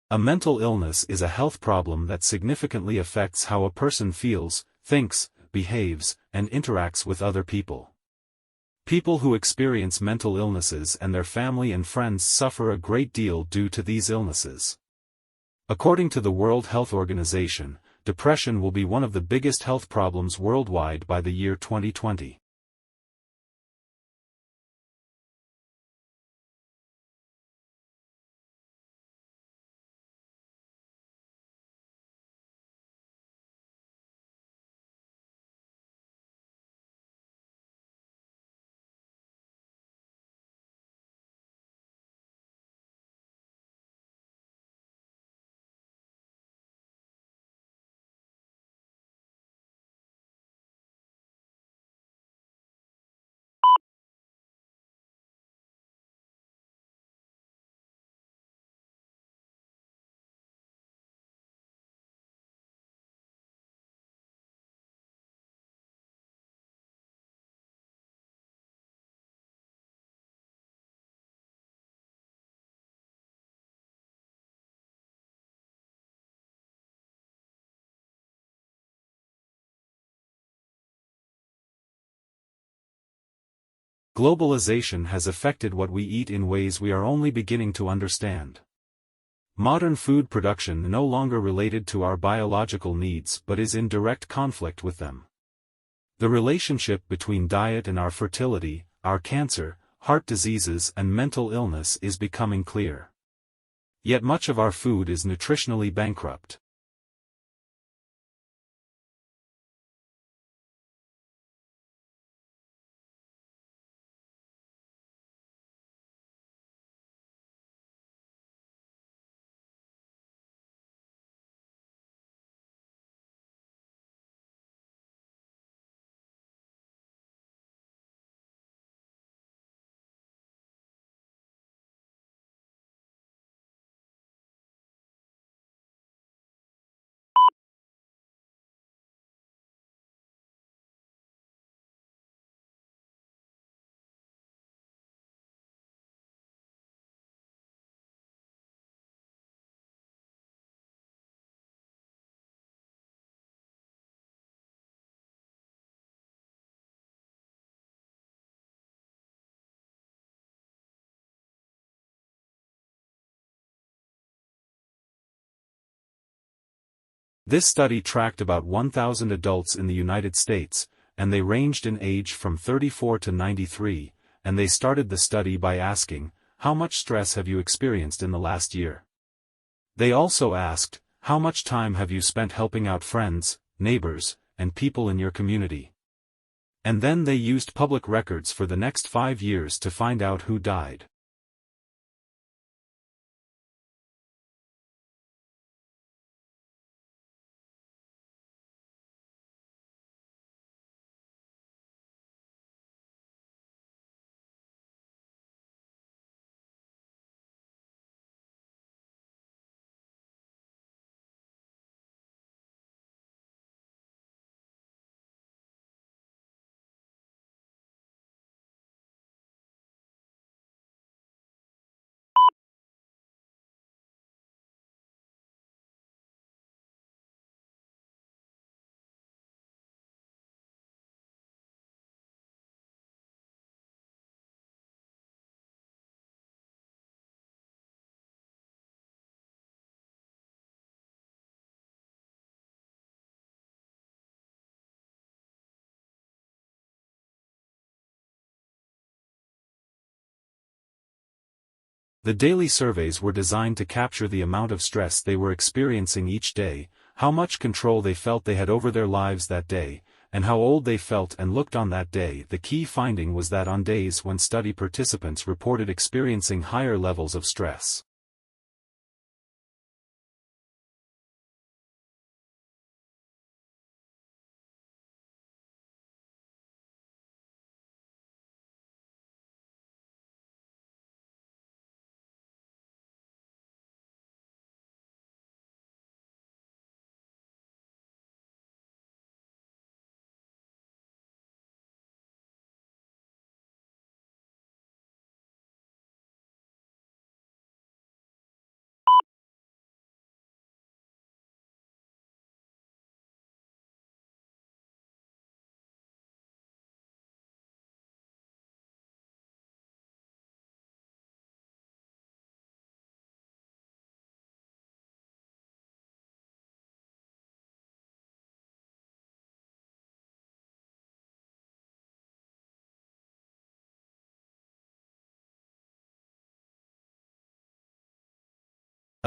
A mental illness is a health problem that significantly affects how a person feels, thinks, behaves, and interacts with other people. People who experience mental illnesses and their family and friends suffer a great deal due to these illnesses. According to the World Health Organization, depression will be one of the biggest health problems worldwide by the year 2020. Globalization has affected what we eat in ways we are only beginning to understand. Modern food production no longer related to our biological needs but is in direct conflict with them. The relationship between diet and our fertility, our cancer, heart diseases and mental illness is becoming clear. Yet much of our food is nutritionally bankrupt. This study tracked about 1,000 adults in the United States, and they ranged in age from 34 to 93, and they started the study by asking, "How much stress have you experienced in the last year?" They also asked, "How much time have you spent helping out friends, neighbors, and people in your community?" And then they used public records for the next 5 years to find out who died. The daily surveys were designed to capture the amount of stress they were experiencing each day, how much control they felt they had over their lives that day, and how old they felt and looked on that day. The key finding was that on days when study participants reported experiencing higher levels of stress,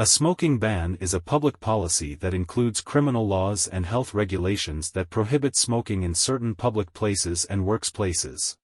A smoking ban is a public policy that includes criminal laws and health regulations that prohibit smoking in certain public places and workplaces.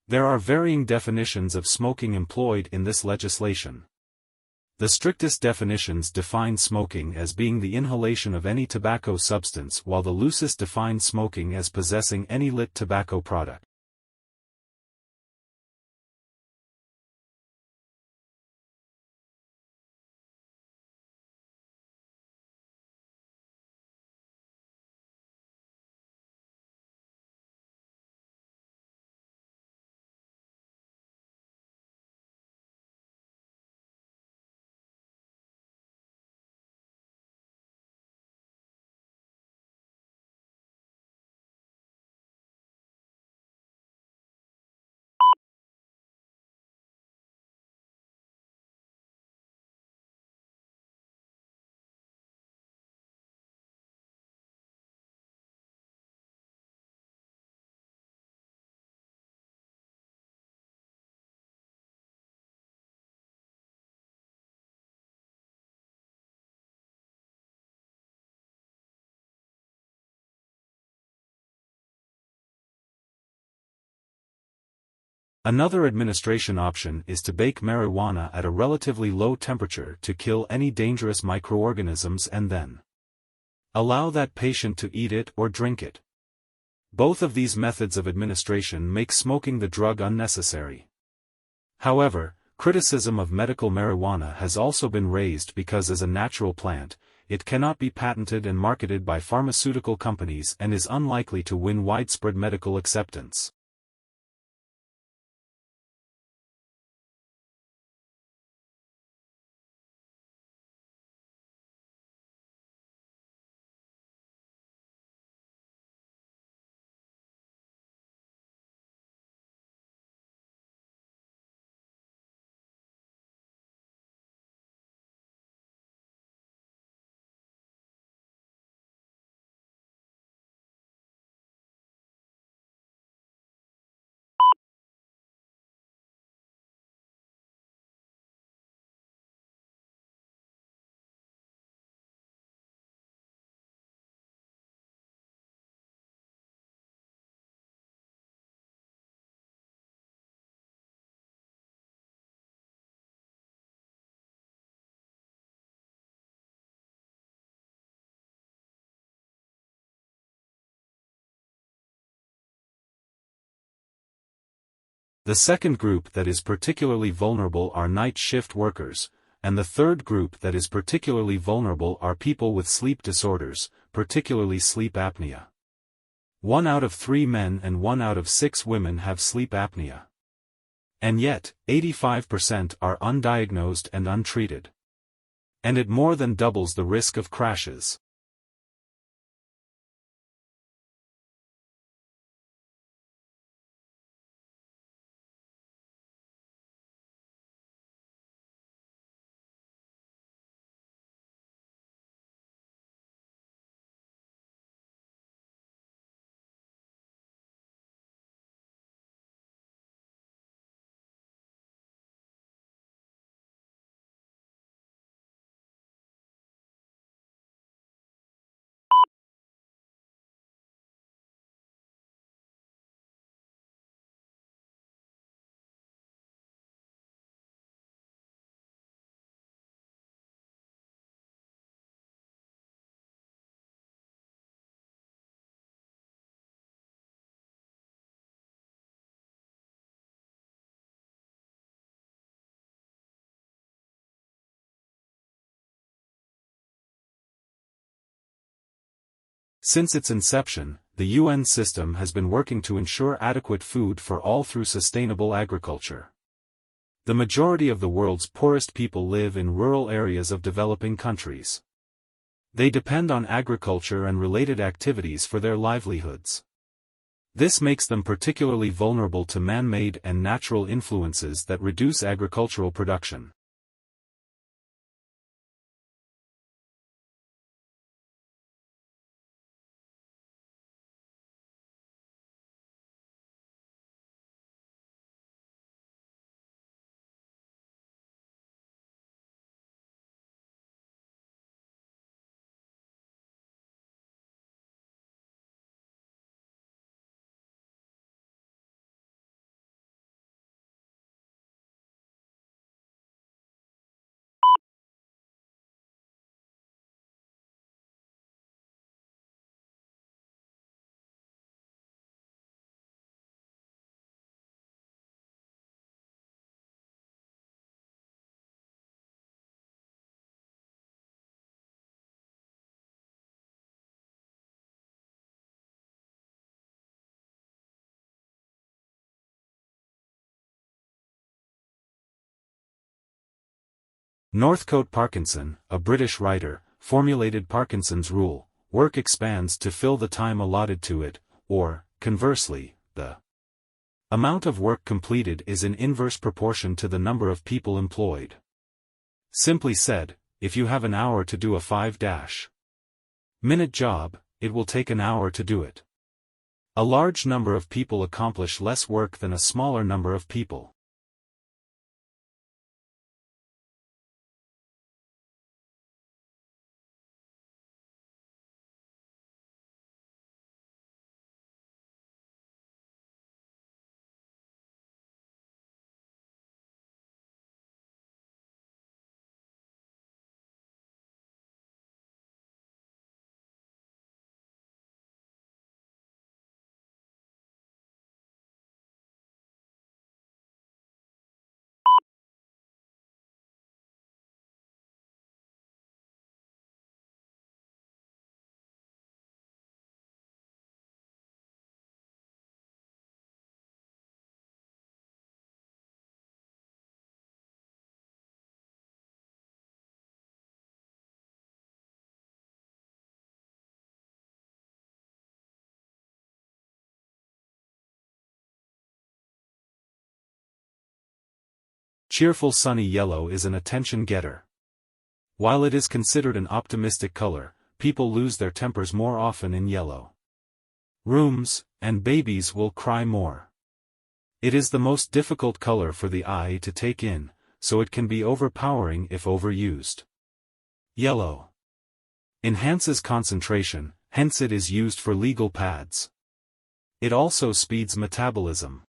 There are varying definitions of smoking employed in this legislation. The strictest definitions define smoking as being the inhalation of any tobacco substance, while the loosest define smoking as possessing any lit tobacco product. Another administration option is to bake marijuana at a relatively low temperature to kill any dangerous microorganisms and then allow that patient to eat it or drink it. Both of these methods of administration make smoking the drug unnecessary. However, criticism of medical marijuana has also been raised because as a natural plant, it cannot be patented and marketed by pharmaceutical companies and is unlikely to win widespread medical acceptance. The second group that is particularly vulnerable are night shift workers, and the third group that is particularly vulnerable are people with sleep disorders, particularly sleep apnea. 1 out of 3 men and 1 out of 6 women have sleep apnea. And yet, 85% are undiagnosed and untreated. And it more than doubles the risk of crashes. Since its inception, the UN system has been working to ensure adequate food for all through sustainable agriculture. The majority of the world's poorest people live in rural areas of developing countries. They depend on agriculture and related activities for their livelihoods. This makes them particularly vulnerable to man-made and natural influences that reduce agricultural production. Northcote Parkinson, a British writer, formulated Parkinson's rule: work expands to fill the time allotted to it, or, conversely, the amount of work completed is in inverse proportion to the number of people employed. Simply said, if you have an hour to do a 5-minute job, it will take an hour to do it. A large number of people accomplish less work than a smaller number of people. Cheerful sunny yellow is an attention-getter. While it is considered an optimistic color, people lose their tempers more often in yellow rooms, and babies will cry more. It is the most difficult color for the eye to take in, so it can be overpowering if overused. Yellow enhances concentration, hence it is used for legal pads. It also speeds metabolism.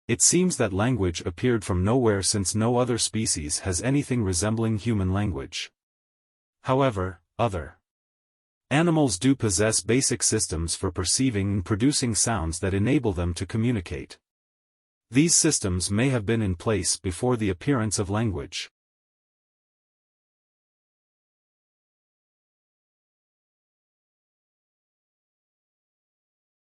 It seems that language appeared from nowhere, since no other species has anything resembling human language. However, other animals do possess basic systems for perceiving and producing sounds that enable them to communicate. These systems may have been in place before the appearance of language.